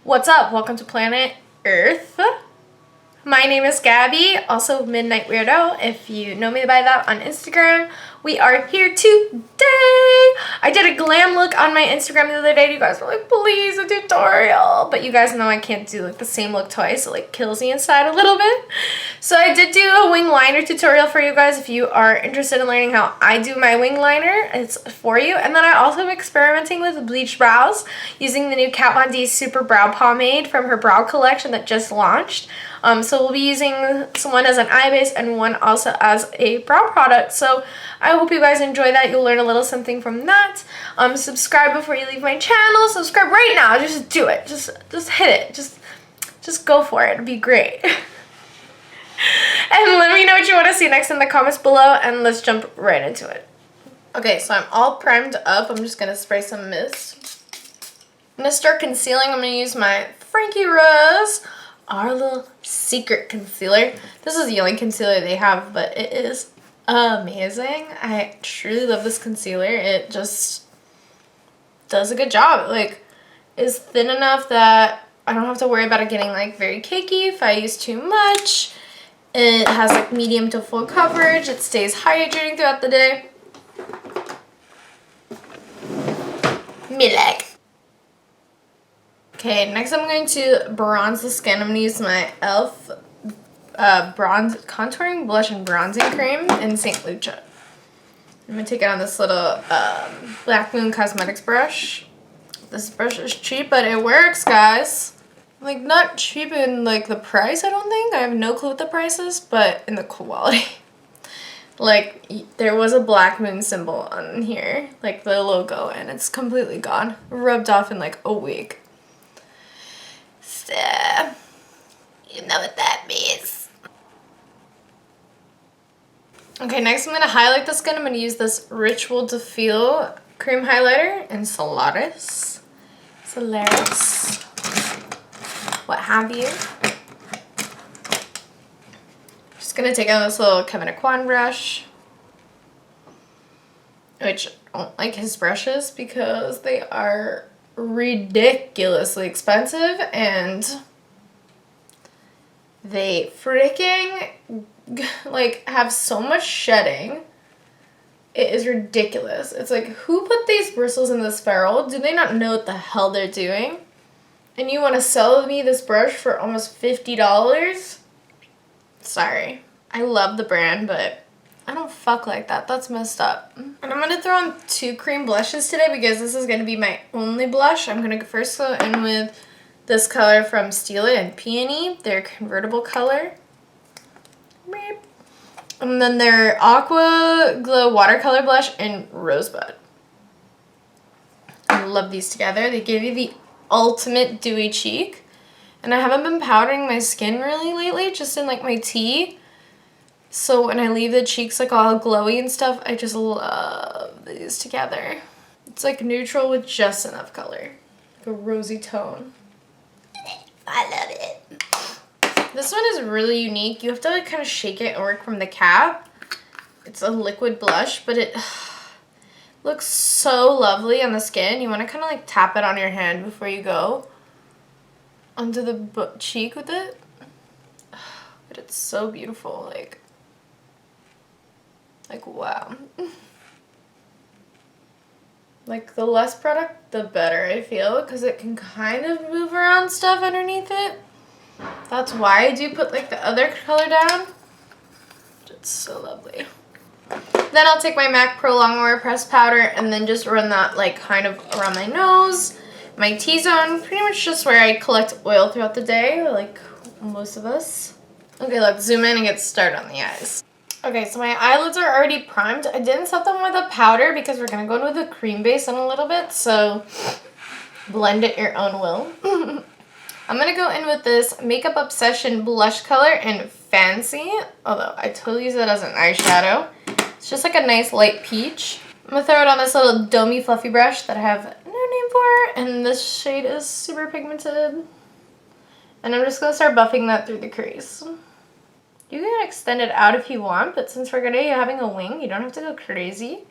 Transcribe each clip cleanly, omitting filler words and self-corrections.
What's up? Welcome to Planet Earth. My name is Gabby, also Midnight Weirdo, if you know me by that on Instagram. We are here today. I did a glam look on my Instagram the other day. You guys were like, please, a tutorial. But you guys know I can't do like the same look twice. It like kills me inside a little bit. So I did do a wing liner tutorial for you guys if you are interested in learning how I do my wing liner. It's for you. And then I also am experimenting with bleached brows using the new Kat Von D Super Brow Pomade from her brow collection that just launched. So we'll be using one as an eye base and one also as a brow product. So I hope you guys enjoy that. You'll learn a little something from that. Subscribe before you leave my channel. Subscribe right now. Just do it. Just hit it. Just go for it. It'd be great. And let me know what you want to see next in the comments below, and let's jump right into it. Okay, so I'm all primed up. I'm just gonna spray some mist. I'm gonna start concealing. I'm gonna use my Frankie Rose, our little secret concealer. This is the only concealer they have, but it is amazing. I truly love this concealer. It just does a good job. Like, it's thin enough that I don't have to worry about it getting like very cakey if I use too much. It has like medium to full coverage. It stays hydrating throughout the day. Me like. Okay, next I'm going to bronze the skin. I'm going to use my e.l.f. Bronze Contouring Blush and Bronzing Cream in St. Lucia. I'm going to take it on this little Black Moon Cosmetics brush. This brush is cheap, but it works, guys. Like, not cheap in, like, the price, I don't think. I have no clue what the price is, but in the quality. Like, there was a Black Moon symbol on here, like the logo, and it's completely gone. Rubbed off in, like, a week. So, you know what that means. Okay, next I'm going to highlight the skin. I'm going to use this Ritual to Feel cream highlighter in Solaris. What have you. Just going to take out this little Kevin Aquan brush, which I don't like his brushes because they are ridiculously expensive and they freaking like have so much shedding. It is ridiculous. It's like, who put these bristles in this ferrule? Do they not know what the hell they're doing? And you want to sell me this brush for almost $50? Sorry. I love the brand, but I don't fuck like that. That's messed up. And I'm going to throw on 2 cream blushes today because this is going to be my only blush. I'm going to first go in with this color from STILA and PEONY, their convertible color. And then their Aqua Glow Watercolor Blush in Rosebud. I love these together. They give you the ultimate dewy cheek. And I haven't been powdering my skin really lately, just in like my tea. So when I leave the cheeks like all glowy and stuff, I just love these together. It's like neutral with just enough color. Like a rosy tone. I love it. This one is really unique. You have to like kind of shake it and work from the cap. It's a liquid blush, but it looks so lovely on the skin. You want to kind of like tap it on your hand before you go onto the cheek with it. But it's so beautiful. Like wow. Like, the less product, the better, I feel, because it can kind of move around stuff underneath it. That's why I do put, like, the other color down. It's so lovely. Then I'll take my MAC Pro Longwear Pressed Powder and then just run that, like, kind of around my nose, my T-zone, pretty much just where I collect oil throughout the day, like most of us. Okay, let's zoom in and get started on the eyes. Okay, so my eyelids are already primed. I didn't set them with a powder because we're going to go in with a cream base in a little bit, so blend it your own will. I'm going to go in with this Makeup Obsession blush color in Fancy, although I totally use it as an eyeshadow. It's just like a nice light peach. I'm going to throw it on this little domey fluffy brush that I have no name for, and this shade is super pigmented. And I'm just going to start buffing that through the crease. You can extend it out if you want, but since we're going to be having a wing, you don't have to go crazy.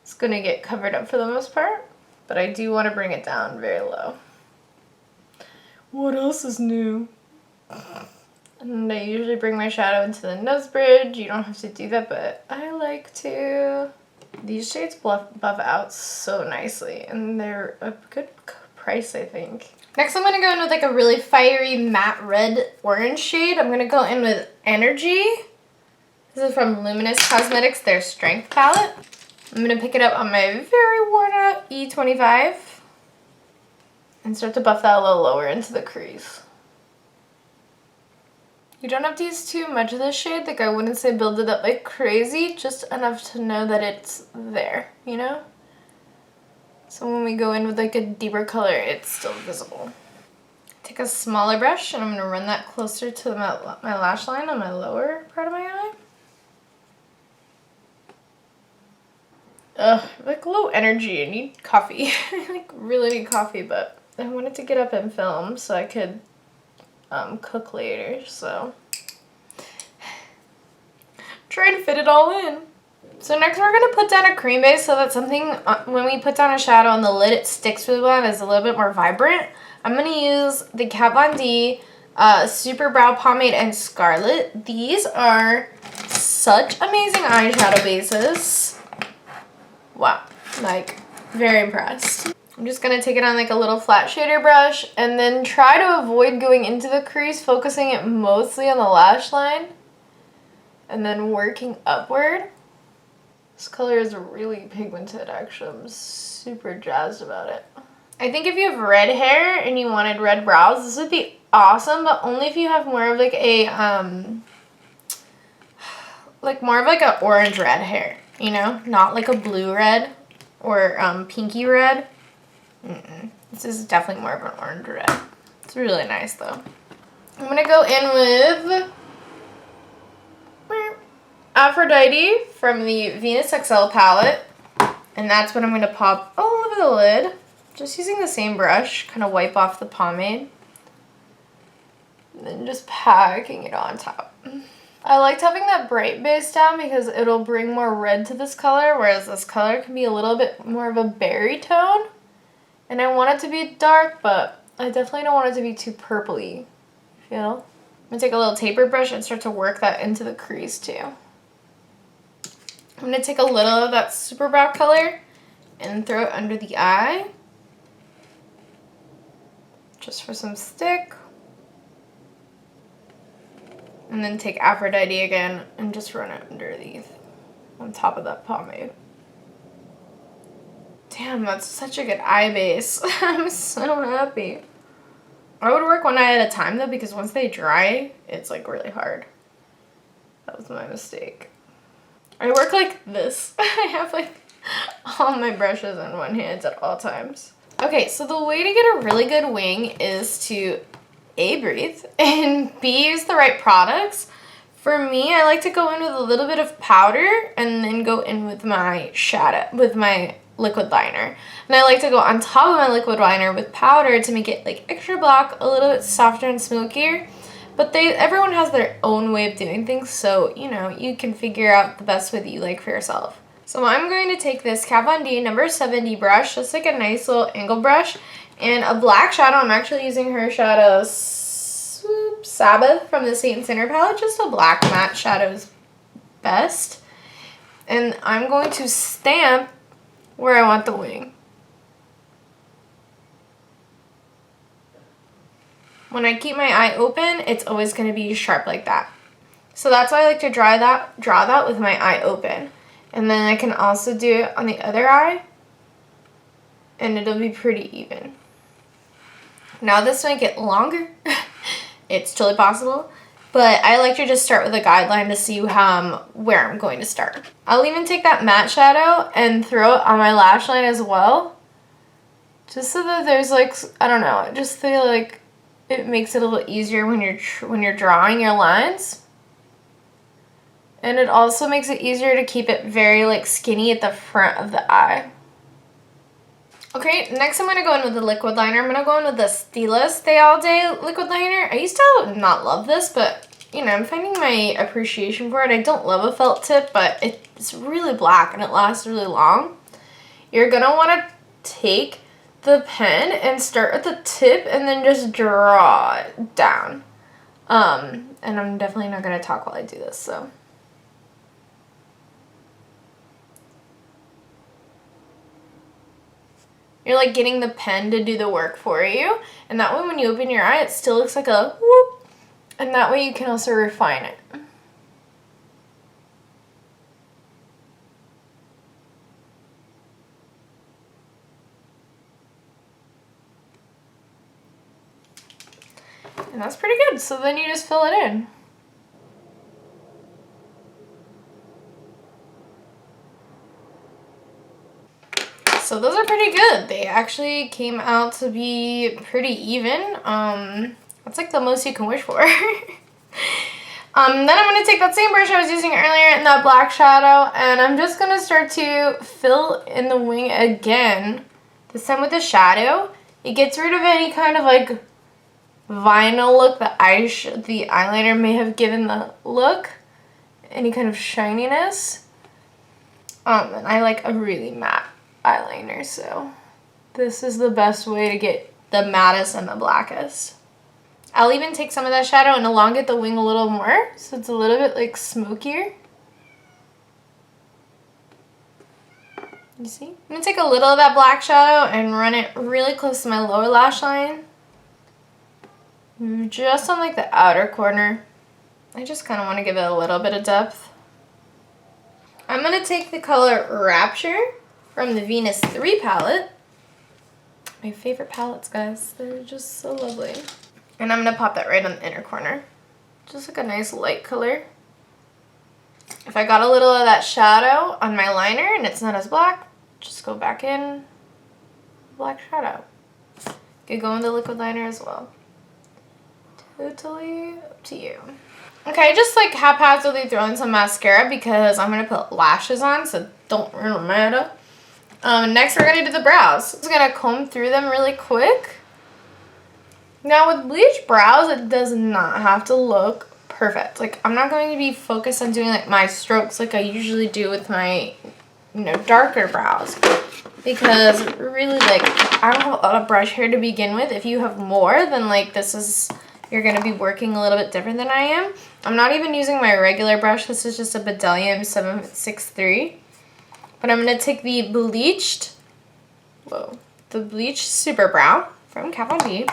It's going to get covered up for the most part, but I do want to bring it down very low. What else is new? And I usually bring my shadow into the nose bridge. You don't have to do that, but I like to. These shades buff out so nicely, and they're a good price, I think. Next, I'm going to go in with like a really fiery matte red orange shade. I'm going to go in with Energy. This is from Luminous Cosmetics, their Strength palette. I'm going to pick it up on my very worn out E25 and start to buff that a little lower into the crease. You don't have to use too much of this shade. Like, I wouldn't say build it up like crazy, just enough to know that it's there, you know? So when we go in with like a deeper color, it's still visible. Take a smaller brush and I'm gonna run that closer to my lash line on my lower part of my eye. Ugh, like low energy. I need coffee. I like really need coffee, but I wanted to get up and film so I could cook later, so trying to fit it all in. So next we're going to put down a cream base so that something, when we put down a shadow on the lid, it sticks really well and is a little bit more vibrant. I'm going to use the Kat Von D Super Brow Pomade and Scarlet. These are such amazing eyeshadow bases. Wow, like very impressed. I'm just going to take it on like a little flat shader brush and then try to avoid going into the crease, focusing it mostly on the lash line and then working upward. This color is really pigmented, actually. I'm super jazzed about it. I think if you have red hair and you wanted red brows, this would be awesome, but only if you have more of like a, more of like an orange red hair, you know? Not like a blue red or pinky red. This is definitely more of an orange red. It's really nice though. I'm gonna go in with Aphrodite from the Venus XL palette, and that's what I'm going to pop all over the lid. Just using the same brush, kind of wipe off the pomade, and then just packing it on top. I liked having that bright base down because it'll bring more red to this color, whereas this color can be a little bit more of a berry tone. And I want it to be dark, but I definitely don't want it to be too purpley, feel? I'm going to take a little taper brush and start to work that into the crease too. I'm going to take a little of that Super Brow color and throw it under the eye. Just for some stick. And then take Aphrodite again and just run it underneath on top of that pomade. Damn, that's such a good eye base. I'm so happy. I would work one eye at a time though, because once they dry, it's like really hard. That was my mistake. I work like this. I have like all my brushes in one hand at all times. Okay, so the way to get a really good wing is to A, breathe, and B, use the right products. For me, I like to go in with a little bit of powder and then go in with my shadow, with my liquid liner. And I like to go on top of my liquid liner with powder to make it like extra black, a little bit softer and smokier. But everyone has their own way of doing things, so, you know, you can figure out the best way that you like for yourself. So I'm going to take this Kat Von D number 70 brush, just like a nice little angle brush, and a black shadow. I'm actually using her shadow Sabbath from the Saint Sinner palette. Just a black matte shadow is best. And I'm going to stamp where I want the wing. When I keep my eye open, it's always going to be sharp like that. So that's why I like to draw that with my eye open. And then I can also do it on the other eye, and it'll be pretty even. Now this might get longer. It's totally possible. But I like to just start with a guideline to see where I'm going to start. I'll even take that matte shadow and throw it on my lash line as well. Just so that there's like, I don't know, I just feel like it makes it a little easier when you're drawing your lines. And it also makes it easier to keep it very like skinny at the front of the eye. Okay, next I'm going to go in with the liquid liner. I'm going to go in with the STILA Stay All Day liquid liner. I used to not love this, but, you know, I'm finding my appreciation for it. I don't love a felt tip, but it's really black and it lasts really long. You're going to want to take the pen and start at the tip and then just draw it down. And I'm definitely not going to talk while I do this, so. You're like getting the pen to do the work for you. And that way when you open your eye, it still looks like a whoop. And that way you can also refine it. And that's pretty good. So then you just fill it in. So those are pretty good. They actually came out to be pretty even. That's like the most you can wish for. Then I'm going to take that same brush I was using earlier in that black shadow, and I'm just going to start to fill in the wing again. This time with the shadow. It gets rid of any kind of like vinyl look that the eyeliner may have given the look. Any kind of shininess. And I like a really matte eyeliner, so this is the best way to get the mattest and the blackest. I'll even take some of that shadow and elongate the wing a little more, so it's a little bit like smokier. You see? I'm gonna take a little of that black shadow and run it really close to my lower lash line. Just on like the outer corner. I just kind of want to give it a little bit of depth. I'm gonna take the color Rapture from the Venus 3 palette. My favorite palettes, guys. They're just so lovely. And I'm going to pop that right on the inner corner. Just like a nice light color. If I got a little of that shadow on my liner and it's not as black, just go back in black shadow. You could go in the liquid liner as well. Totally up to you. Okay, I just like haphazardly throw in some mascara because I'm going to put lashes on, so don't really matter. Next we're going to do the brows. I'm just going to comb through them really quick. Now with bleached brows, it does not have to look perfect. Like, I'm not going to be focused on doing like my strokes like I usually do with my, darker brows. Because really, like, I don't have a lot of brush hair to begin with. If you have more, then like you're going to be working a little bit different than I am. I'm not even using my regular brush. This is just a Bedellium 763. But I'm going to take the Bleached Super Brow from Kat Von D.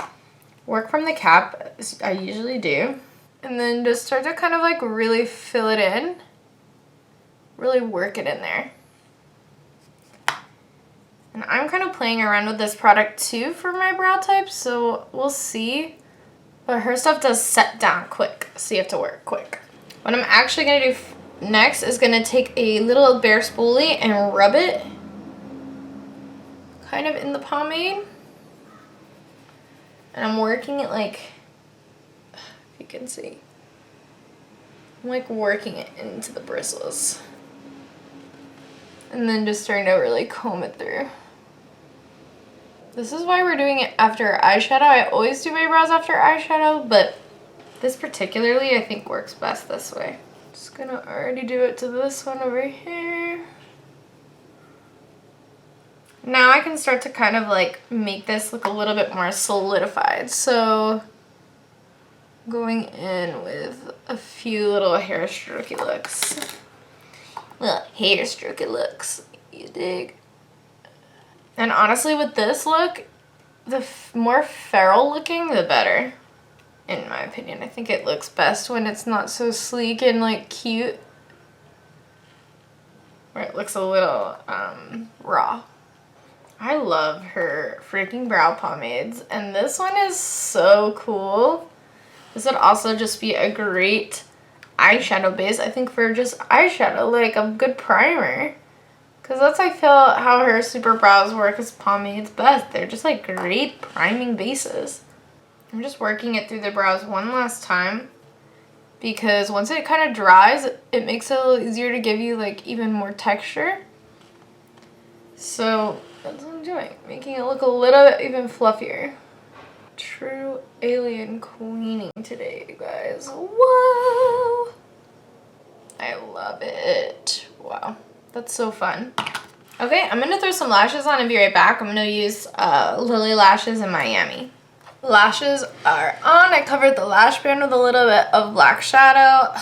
Work from the cap, as I usually do. And then just start to kind of like really fill it in. Really work it in there. And I'm kind of playing around with this product too for my brow type, so we'll see. But her stuff does set down quick, so you have to work quick. What I'm actually going to do next is going to take a little bare spoolie and rub it kind of in the pomade. And I'm working it like, if you can see, I'm like working it into the bristles. And then just starting to really comb it through. This is why we're doing it after eyeshadow. I always do my brows after eyeshadow, but this particularly I think works best this way. Just gonna already do it to this one over here. Now I can start to kind of like make this look a little bit more solidified. So going in with a few little hair strokey looks. Little hair strokey looks, you dig? And honestly with this look, the more feral looking, the better. In my opinion, I think it looks best when it's not so sleek and like cute. Where it looks a little raw. I love her freaking brow pomades, and this one is so cool. This would also just be a great eyeshadow base, I think, for just eyeshadow, like a good primer. Because that's, I feel, how her super brows work as pomades best. They're just like great priming bases. I'm just working it through the brows one last time, because once it kind of dries, it makes it a little easier to give you like even more texture. So that's what I'm doing, making it look a little bit even fluffier. True alien queening today, you guys. Whoa! I love it. Wow, that's so fun. Okay, I'm gonna throw some lashes on and be right back. I'm gonna use Lily Lashes in Miami. Lashes are on. I covered the lash band with a little bit of black shadow.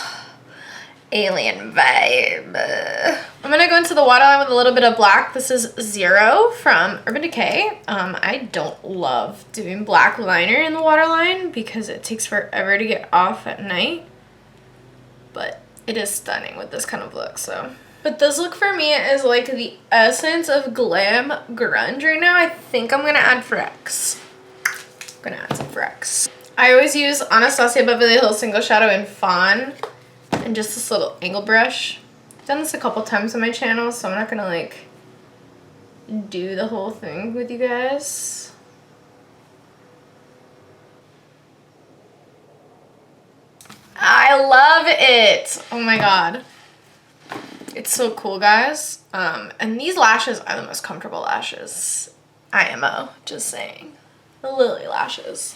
Alien vibe. I'm gonna go into the waterline with a little bit of black. This is Zero from Urban Decay. I don't love doing black liner in the waterline because it takes forever to get off at night. But it is stunning with this kind of look, so. But this look for me is like the essence of glam grunge right now. I think I'm gonna add Frex. I'm gonna add some Frex. I always use Anastasia Beverly Hills Single Shadow in Fawn and just this little angle brush. I've done this a couple times on my channel, so I'm not gonna like do the whole thing with you guys. I love it. Oh my god. It's so cool, guys. And these lashes are the most comfortable lashes. IMO, just saying. The Lily lashes.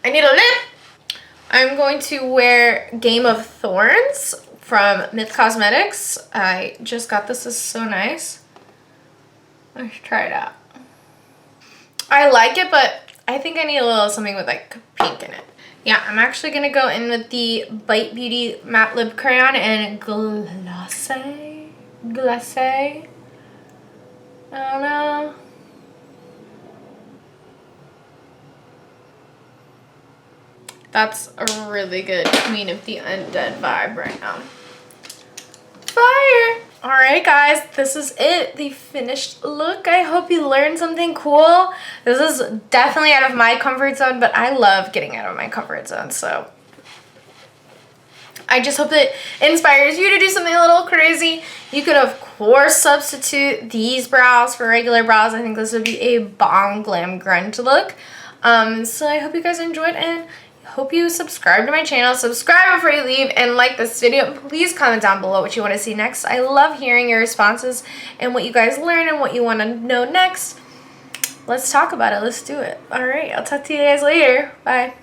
I need a lip. I'm going to wear Game of Thorns from Myth Cosmetics. I just got this. This is so nice. Let's try it out. I like it, but I think I need a little something with like pink in it. Yeah, I'm actually going to go in with the Bite Beauty Matte Lip Crayon and Glacé. Glacé. I don't know. That's a really good Queen of the Undead vibe right now. Fire! Alright guys, this is it. The finished look. I hope you learned something cool. This is definitely out of my comfort zone, but I love getting out of my comfort zone, so I just hope that it inspires you to do something a little crazy. You could, of course, substitute these brows for regular brows. I think this would be a bomb glam grunge look. So I hope you guys enjoyed, and hope you subscribe to my channel. Subscribe before you leave and like this video. Please comment down below what you want to see next. I love hearing your responses and what you guys learn and what you want to know next. Let's talk about it. Let's do it. All right, I'll talk to you guys later. Bye.